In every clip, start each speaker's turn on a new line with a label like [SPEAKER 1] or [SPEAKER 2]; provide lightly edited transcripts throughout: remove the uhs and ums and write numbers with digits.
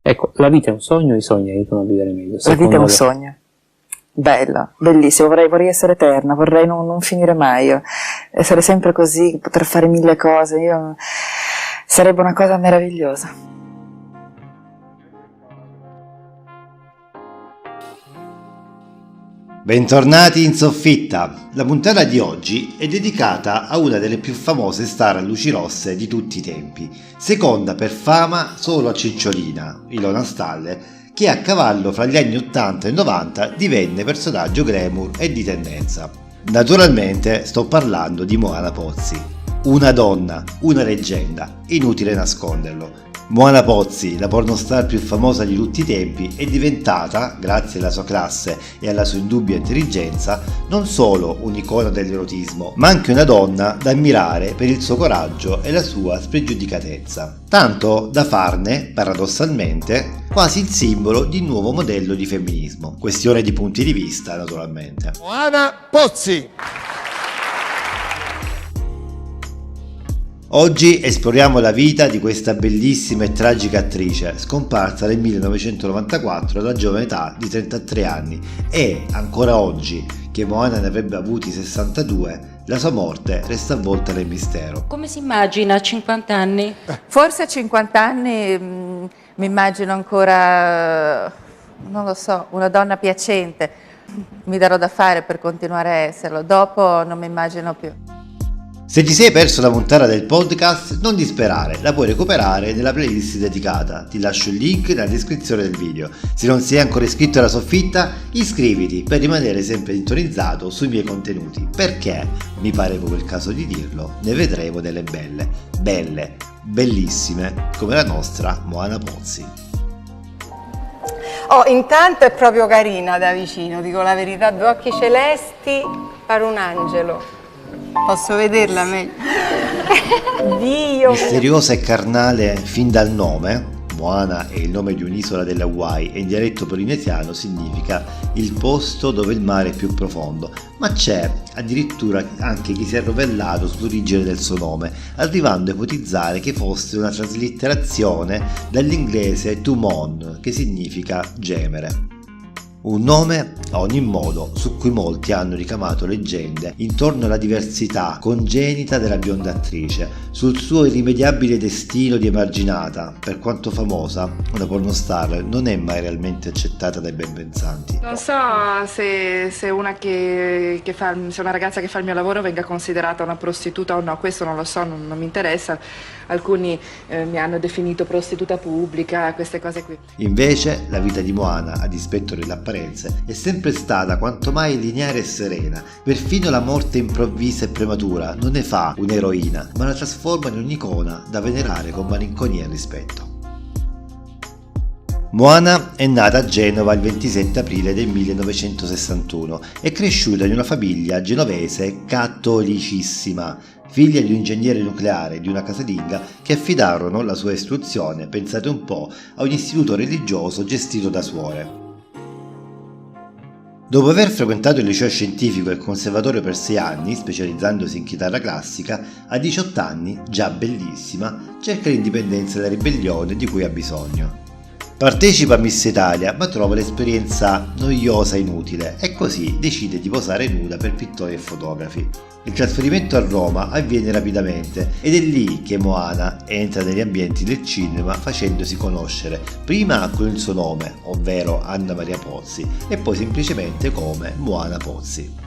[SPEAKER 1] Ecco, la vita è un sogno, i sogni aiutano a vivere meglio.
[SPEAKER 2] La vita è un sogno. Bella, bellissima, vorrei essere eterna, vorrei non finire mai, essere sempre così, poter fare mille cose, sarebbe una cosa meravigliosa.
[SPEAKER 3] Bentornati in soffitta. La puntata di oggi è dedicata a una delle più famose star a luci rosse di tutti i tempi, seconda per fama solo a Cicciolina, Ilona Staller, che a cavallo fra gli anni 80 e 90 divenne personaggio glamour e di tendenza. Naturalmente sto parlando di Moana Pozzi. Una donna, una leggenda, inutile nasconderlo. Moana Pozzi, la pornostar più famosa di tutti i tempi, è diventata, grazie alla sua classe e alla sua indubbia intelligenza, non solo un'icona dell'erotismo, ma anche una donna da ammirare per il suo coraggio e la sua spregiudicatezza. Tanto da farne, paradossalmente, quasi il simbolo di un nuovo modello di femminismo. Questione di punti di vista, naturalmente.
[SPEAKER 4] Moana Pozzi!
[SPEAKER 3] Oggi esploriamo la vita di questa bellissima e tragica attrice, scomparsa nel 1994 alla giovane età di 33 anni e, ancora oggi, che Moana ne avrebbe avuti 62, la sua morte resta avvolta nel mistero.
[SPEAKER 5] Come si immagina a 50 anni?
[SPEAKER 2] Forse a 50 anni mi immagino ancora, non lo so, una donna piacente. Mi darò da fare per continuare a esserlo, dopo non mi immagino più.
[SPEAKER 3] Se ti sei perso la puntata del podcast, non disperare, la puoi recuperare nella playlist dedicata. Ti lascio il link nella descrizione del video. Se non sei ancora iscritto alla soffitta, iscriviti per rimanere sempre sintonizzato sui miei contenuti, perché, mi pare proprio il caso di dirlo, ne vedremo delle belle, bellissime, come la nostra Moana Pozzi.
[SPEAKER 6] Oh, intanto è proprio carina da vicino, dico la verità, due occhi celesti, pare un angelo. Posso vederla meglio? Dio!
[SPEAKER 3] Misteriosa e carnale fin dal nome, Moana è il nome di un'isola delle Hawaii e in dialetto polinesiano significa il posto dove il mare è più profondo, ma c'è addirittura anche chi si è rovellato sull'origine del suo nome, arrivando a ipotizzare che fosse una traslitterazione dall'inglese to moan, che significa gemere. Un nome, a ogni modo, su cui molti hanno ricamato leggende intorno alla diversità congenita della bionda attrice, sul suo irrimediabile destino di emarginata. Per quanto famosa, una pornostar non è mai realmente accettata dai benpensanti.
[SPEAKER 7] Non so se una se una ragazza che fa il mio lavoro venga considerata una prostituta o no, questo non lo so, non mi interessa. Alcuni mi hanno definito prostituta pubblica, queste cose qui.
[SPEAKER 3] Invece, la vita di Moana, a dispetto delle apparenze, è sempre stata quanto mai lineare e serena. Perfino la morte improvvisa e prematura non ne fa un'eroina, ma la trasforma in un'icona da venerare con malinconia e rispetto. Moana è nata a Genova il 27 aprile del 1961. È cresciuta in una famiglia genovese cattolicissima, figlia di un ingegnere nucleare e di una casalinga che affidarono la sua istruzione, pensate un po', a un istituto religioso gestito da suore. Dopo aver frequentato il liceo scientifico e il conservatorio per 6 anni, specializzandosi in chitarra classica, a 18 anni, già bellissima, cerca l'indipendenza e la ribellione di cui ha bisogno. Partecipa a Miss Italia, ma trova l'esperienza noiosa e inutile e così decide di posare nuda per pittori e fotografi. Il trasferimento a Roma avviene rapidamente ed è lì che Moana entra negli ambienti del cinema facendosi conoscere prima con il suo nome, ovvero Anna Maria Pozzi, e poi semplicemente come Moana Pozzi.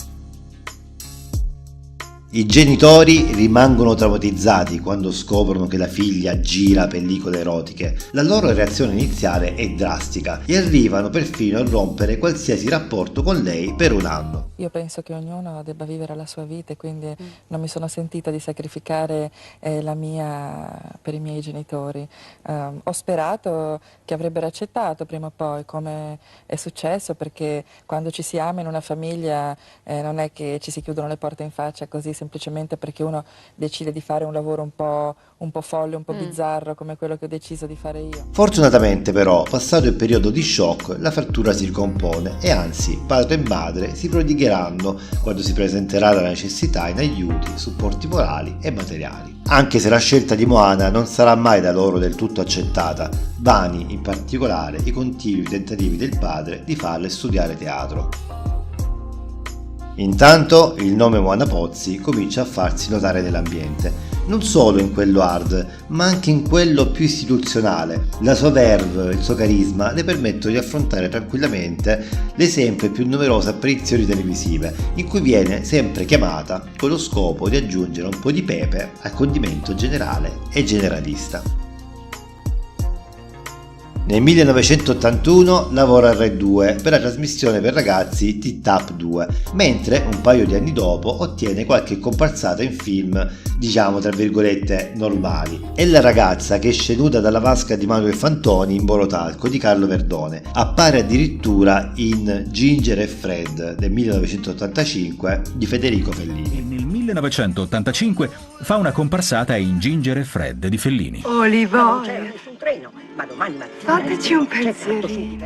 [SPEAKER 3] I genitori rimangono traumatizzati quando scoprono che la figlia gira pellicole erotiche. La loro reazione iniziale è drastica e arrivano perfino a rompere qualsiasi rapporto con lei per un anno.
[SPEAKER 8] Io penso che ognuno debba vivere la sua vita e quindi non mi sono sentita di sacrificare la mia per i miei genitori. Ho sperato che avrebbero accettato prima o poi, come è successo, perché quando ci si ama in una famiglia non è che ci si chiudono le porte in faccia così semplicemente perché uno decide di fare un lavoro un po' folle, un po' bizzarro come quello che ho deciso di fare io.
[SPEAKER 3] Fortunatamente però, passato il periodo di shock, la frattura si ricompone e anzi padre e madre si prodigheranno quando si presenterà la necessità in aiuti, supporti morali e materiali. Anche se la scelta di Moana non sarà mai da loro del tutto accettata, vani in particolare i continui tentativi del padre di farle studiare teatro. Intanto il nome Moana Pozzi comincia a farsi notare nell'ambiente, non solo in quello hard, ma anche in quello più istituzionale. La sua verve, il suo carisma le permettono di affrontare tranquillamente le sempre più numerose apparizioni televisive, in cui viene sempre chiamata con lo scopo di aggiungere un po' di pepe al condimento generale e generalista. Nel 1981 lavora a Rai 2 per la trasmissione per ragazzi Tit-Tap 2, mentre un paio di anni dopo ottiene qualche comparsata in film, diciamo tra virgolette, normali. È la ragazza che esce nuda dalla vasca di Manuel Fantoni in Borotalco di Carlo Verdone. Appare addirittura in Ginger e Fred del 1985 di Federico Fellini.
[SPEAKER 4] Nel 1985 fa una comparsata in Ginger e Fred di Fellini.
[SPEAKER 9] Olivo,
[SPEAKER 10] non c'è nessun treno, ma domani mattina
[SPEAKER 9] fateci un pensierino.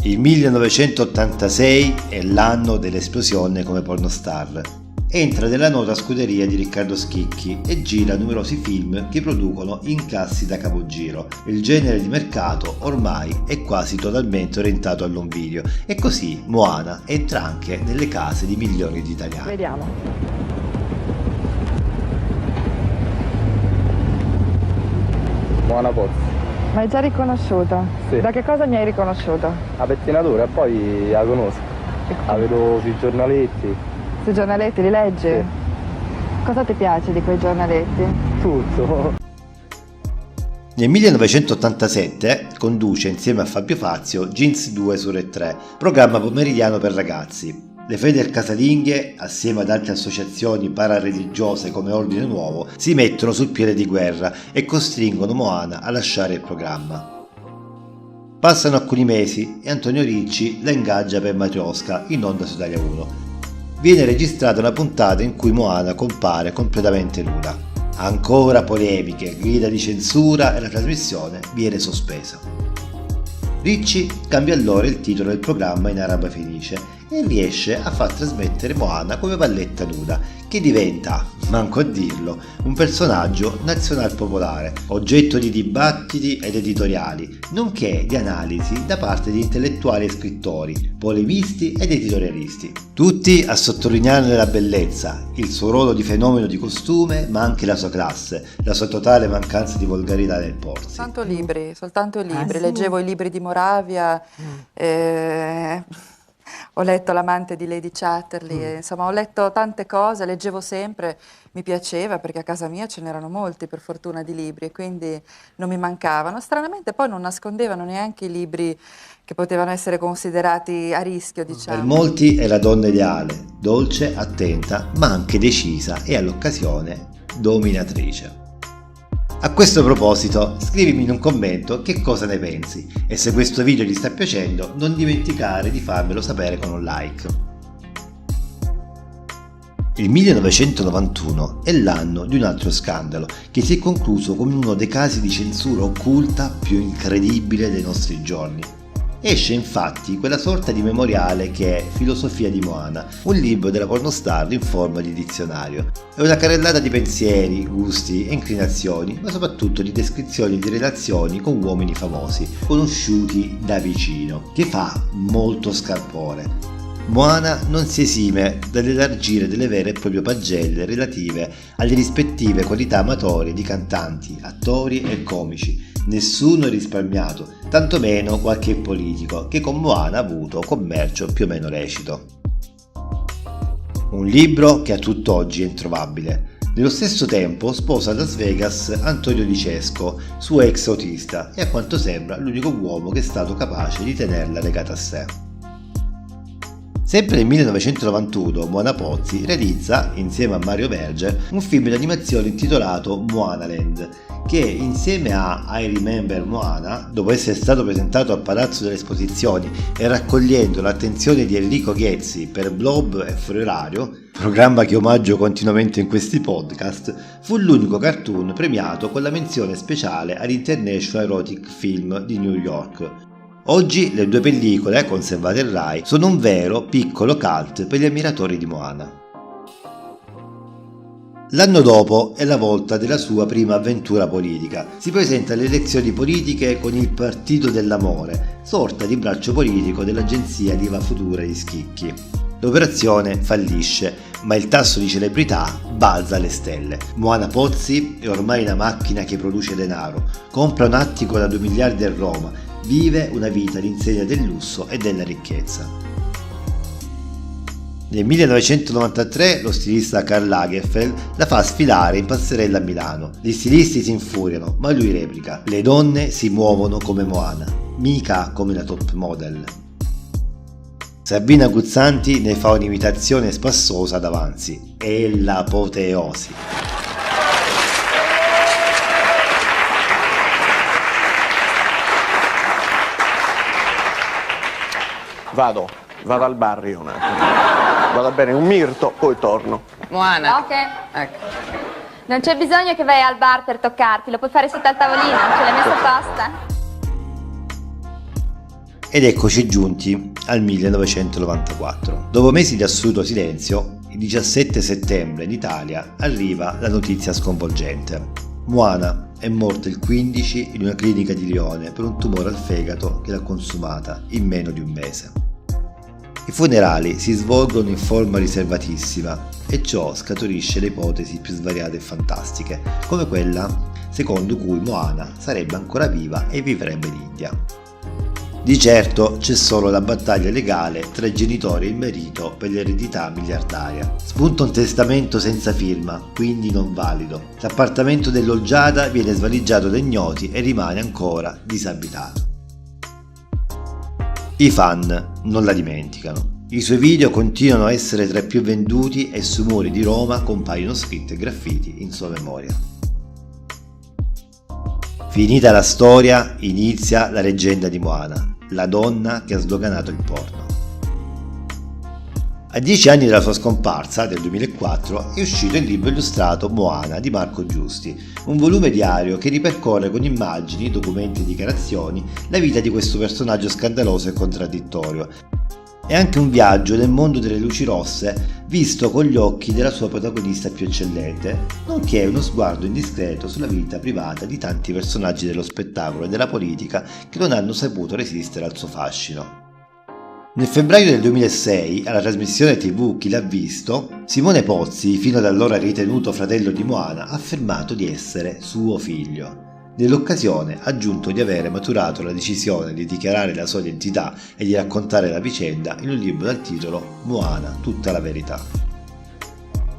[SPEAKER 3] Il 1986 è l'anno dell'esplosione come pornostar. Entra nella nota scuderia di Riccardo Schicchi e gira numerosi film che producono incassi da capogiro. Il genere di mercato ormai è quasi totalmente orientato all'home video e così Moana entra anche nelle case di milioni di italiani.
[SPEAKER 8] Vediamo.
[SPEAKER 11] Moana Pozzi.
[SPEAKER 8] Ma hai già riconosciuto?
[SPEAKER 11] Sì.
[SPEAKER 8] Da che cosa mi hai riconosciuto?
[SPEAKER 11] La pettinatura, e poi la conosco. La vedo sui giornaletti.
[SPEAKER 8] Sui giornaletti li leggi?
[SPEAKER 11] Sì.
[SPEAKER 8] Cosa ti piace di quei giornaletti?
[SPEAKER 11] Tutto.
[SPEAKER 3] Nel 1987 conduce insieme a Fabio Fazio Jeans 2 su Rai 3, programma pomeridiano per ragazzi. Le Feder casalinghe, assieme ad altre associazioni parareligiose come Ordine Nuovo, si mettono sul piede di guerra e costringono Moana a lasciare il programma. Passano alcuni mesi e Antonio Ricci la ingaggia per Matrioska in onda su Italia 1. Viene registrata una puntata in cui Moana compare completamente nuda. Ancora polemiche, grida di censura e la trasmissione viene sospesa. Ricci cambia allora il titolo del programma in Araba Felice e riesce a far trasmettere Moana come valletta nuda, che diventa, manco a dirlo, un personaggio nazionalpopolare, oggetto di dibattiti ed editoriali, nonché di analisi da parte di intellettuali e scrittori, polemisti ed editorialisti. Tutti a sottolinearne la bellezza, il suo ruolo di fenomeno di costume, ma anche la sua classe, la sua totale mancanza di volgarità nel porsi.
[SPEAKER 8] Soltanto libri. Leggevo i libri di Moravia, ho letto L'amante di Lady Chatterley, insomma ho letto tante cose, leggevo sempre, mi piaceva perché a casa mia ce n'erano molti per fortuna di libri e quindi non mi mancavano. Stranamente poi non nascondevano neanche i libri che potevano essere considerati a rischio, diciamo.
[SPEAKER 3] Per molti è la donna ideale, dolce, attenta, ma anche decisa e all'occasione dominatrice. A questo proposito, scrivimi in un commento che cosa ne pensi e se questo video ti sta piacendo non dimenticare di farmelo sapere con un like. Il 1991 è l'anno di un altro scandalo che si è concluso con uno dei casi di censura occulta più incredibile dei nostri giorni. Esce infatti quella sorta di memoriale che è Filosofia di Moana, un libro della pornostar in forma di dizionario. È una carrellata di pensieri, gusti e inclinazioni, ma soprattutto di descrizioni di relazioni con uomini famosi, conosciuti da vicino, che fa molto scalpore. Moana non si esime dall'elargire delle vere e proprie pagelle relative alle rispettive qualità amatorie di cantanti, attori e comici. Nessuno è risparmiato, tantomeno qualche politico che con Moana ha avuto commercio più o meno lecito. Un libro che a tutt'oggi è introvabile. Nello stesso tempo sposa a Las Vegas Antonio Di Cesco, suo ex autista, e a quanto sembra l'unico uomo che è stato capace di tenerla legata a sé. Sempre nel 1991 Moana Pozzi realizza, insieme a Mario Berger, un film d'animazione intitolato Moanaland, che insieme a I Remember Moana, dopo essere stato presentato al Palazzo delle Esposizioni e raccogliendo l'attenzione di Enrico Ghezzi per Blob e Fuori Orario, programma che omaggio continuamente in questi podcast, fu l'unico cartoon premiato con la menzione speciale all'International Erotic Film di New York. Oggi le due pellicole, conservate in Rai, sono un vero piccolo cult per gli ammiratori di Moana. L'anno dopo è la volta della sua prima avventura politica. Si presenta alle elezioni politiche con il Partito dell'Amore, sorta di braccio politico dell'agenzia Riva Futura di Schicchi. L'operazione fallisce, ma il tasso di celebrità balza alle stelle. Moana Pozzi è ormai una macchina che produce denaro, compra un attico da 2 miliardi a Roma, vive una vita all'insegna del lusso e della ricchezza. Nel 1993 lo stilista Karl Lagerfeld la fa sfilare in passerella a Milano. Gli stilisti si infuriano, ma lui replica: le donne si muovono come Moana, mica come la top model. Sabina Guzzanti ne fa un'imitazione spassosa davanti. È l'apoteosi.
[SPEAKER 12] Vado al bar io un attimo. Vado a bere un mirto, poi torno.
[SPEAKER 6] Moana.
[SPEAKER 13] Ok. Ecco. Non c'è bisogno che vai al bar per toccarti, lo puoi fare sotto al tavolino, ce l'hai messo apposta.
[SPEAKER 3] Ed eccoci giunti al 1994. Dopo mesi di assoluto silenzio, il 17 settembre in Italia arriva la notizia sconvolgente. Moana è morta il 15 in una clinica di Lione per un tumore al fegato che l'ha consumata in meno di un mese. I funerali si svolgono in forma riservatissima e ciò scaturisce le ipotesi più svariate e fantastiche, come quella secondo cui Moana sarebbe ancora viva e vivrebbe in India. Di certo c'è solo la battaglia legale tra i genitori e il marito per l'eredità miliardaria. Spunta un testamento senza firma, quindi non valido. L'appartamento dell'Olgiata viene svaligiato da ignoti e rimane ancora disabitato. I fan non la dimenticano. I suoi video continuano a essere tra i più venduti e sui muri di Roma compaiono scritte e graffiti in sua memoria. Finita la storia, inizia la leggenda di Moana, la donna che ha sdoganato il porno. A 10 anni dalla sua scomparsa, del 2004, è uscito il libro illustrato Moana di Marco Giusti, un volume diario che ripercorre con immagini, documenti e dichiarazioni la vita di questo personaggio scandaloso e contraddittorio. È anche un viaggio nel mondo delle luci rosse visto con gli occhi della sua protagonista più eccellente, nonché uno sguardo indiscreto sulla vita privata di tanti personaggi dello spettacolo e della politica che non hanno saputo resistere al suo fascino. Nel febbraio del 2006, alla trasmissione TV Chi l'ha visto, Simone Pozzi, fino ad allora ritenuto fratello di Moana, ha affermato di essere suo figlio. Nell'occasione ha aggiunto di avere maturato la decisione di dichiarare la sua identità e di raccontare la vicenda in un libro dal titolo Moana, tutta la verità.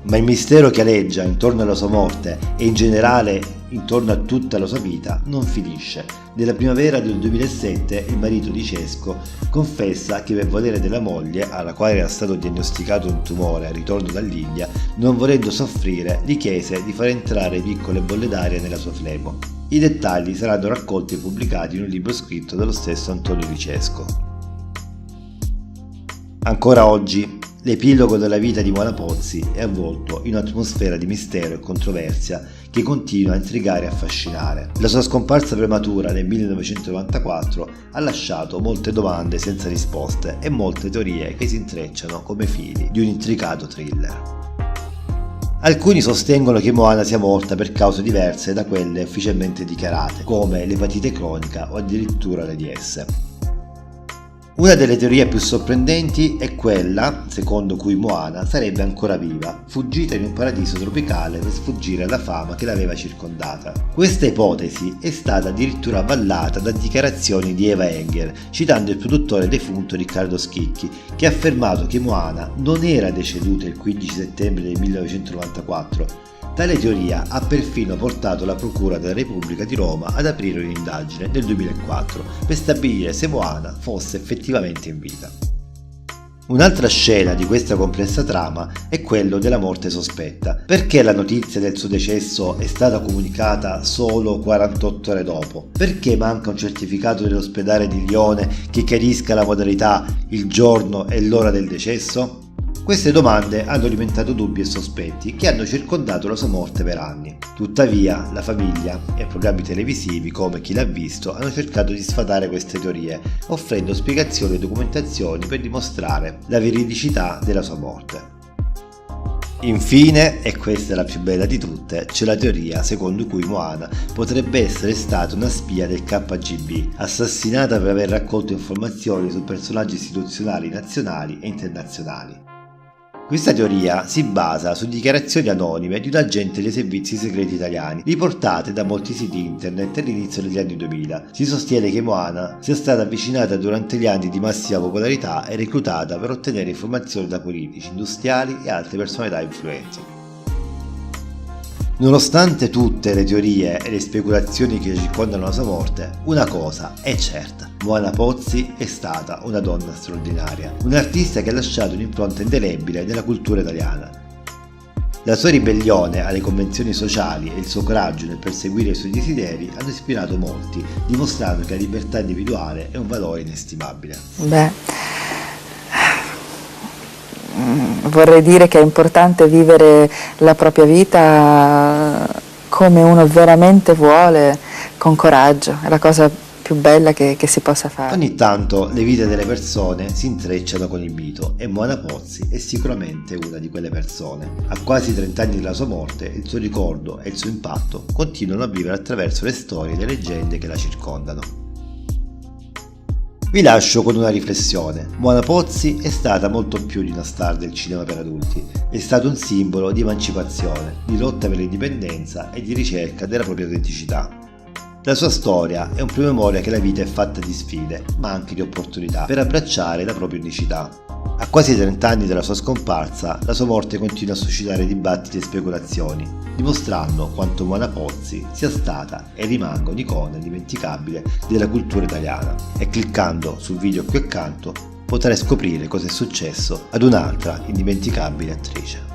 [SPEAKER 3] Ma il mistero che aleggia intorno alla sua morte e in generale intorno a tutta la sua vita non finisce. Nella primavera del 2007 il marito di Cesco confessa che per volere della moglie, alla quale era stato diagnosticato un tumore al ritorno dall'India, non volendo soffrire, gli chiese di far entrare piccole bolle d'aria nella sua flebo. I dettagli saranno raccolti e pubblicati in un libro scritto dallo stesso Antonio Di Cesco. Ancora oggi l'epilogo della vita di Moana Pozzi è avvolto in un'atmosfera di mistero e controversia che continua a intrigare e affascinare. La sua scomparsa prematura nel 1994 ha lasciato molte domande senza risposte e molte teorie che si intrecciano come fili di un intricato thriller. Alcuni sostengono che Moana sia morta per cause diverse da quelle ufficialmente dichiarate, come l'epatite cronica o addirittura l'AIDS. Una delle teorie più sorprendenti è quella secondo cui Moana sarebbe ancora viva, fuggita in un paradiso tropicale per sfuggire alla fama che l'aveva circondata. Questa ipotesi è stata addirittura avvallata da dichiarazioni di Eva Enger, citando il produttore defunto Riccardo Schicchi, che ha affermato che Moana non era deceduta il 15 settembre del 1994. Tale teoria ha perfino portato la Procura della Repubblica di Roma ad aprire un'indagine nel 2004 per stabilire se Moana fosse effettivamente in vita. Un'altra scena di questa complessa trama è quello della morte sospetta. Perché la notizia del suo decesso è stata comunicata solo 48 ore dopo? Perché manca un certificato dell'ospedale di Lione che chiarisca la modalità, il giorno e l'ora del decesso? Queste domande hanno alimentato dubbi e sospetti che hanno circondato la sua morte per anni. Tuttavia, la famiglia e programmi televisivi come Chi l'ha visto hanno cercato di sfatare queste teorie, offrendo spiegazioni e documentazioni per dimostrare la veridicità della sua morte. Infine, e questa è la più bella di tutte, c'è la teoria secondo cui Moana potrebbe essere stata una spia del KGB, assassinata per aver raccolto informazioni su personaggi istituzionali nazionali e internazionali. Questa teoria si basa su dichiarazioni anonime di un agente dei servizi segreti italiani, riportate da molti siti internet all'inizio degli anni 2000. Si sostiene che Moana sia stata avvicinata durante gli anni di massima popolarità e reclutata per ottenere informazioni da politici, industriali e altre personalità influenti. Nonostante tutte le teorie e le speculazioni che circondano la sua morte, una cosa è certa: Moana Pozzi è stata una donna straordinaria, un'artista che ha lasciato un'impronta indelebile nella cultura italiana. La sua ribellione alle convenzioni sociali e il suo coraggio nel perseguire i suoi desideri hanno ispirato molti, dimostrando che la libertà individuale è un valore inestimabile.
[SPEAKER 8] Vorrei dire che è importante vivere la propria vita come uno veramente vuole, con coraggio, è la cosa più bella che si possa fare.
[SPEAKER 3] Ogni tanto le vite delle persone si intrecciano con il mito e Moana Pozzi è sicuramente una di quelle persone. A quasi 30 anni dalla sua morte, il suo ricordo e il suo impatto continuano a vivere attraverso le storie e le leggende che la circondano. Vi lascio con una riflessione. Moana Pozzi è stata molto più di una star del cinema per adulti, è stato un simbolo di emancipazione, di lotta per l'indipendenza e di ricerca della propria autenticità. La sua storia è un promemoria che la vita è fatta di sfide, ma anche di opportunità per abbracciare la propria unicità. A quasi 30 anni dalla sua scomparsa, la sua morte continua a suscitare dibattiti e speculazioni, dimostrando quanto Moana Pozzi sia stata e rimanga un'icona indimenticabile della cultura italiana. E cliccando sul video qui accanto potrai scoprire cosa è successo ad un'altra indimenticabile attrice.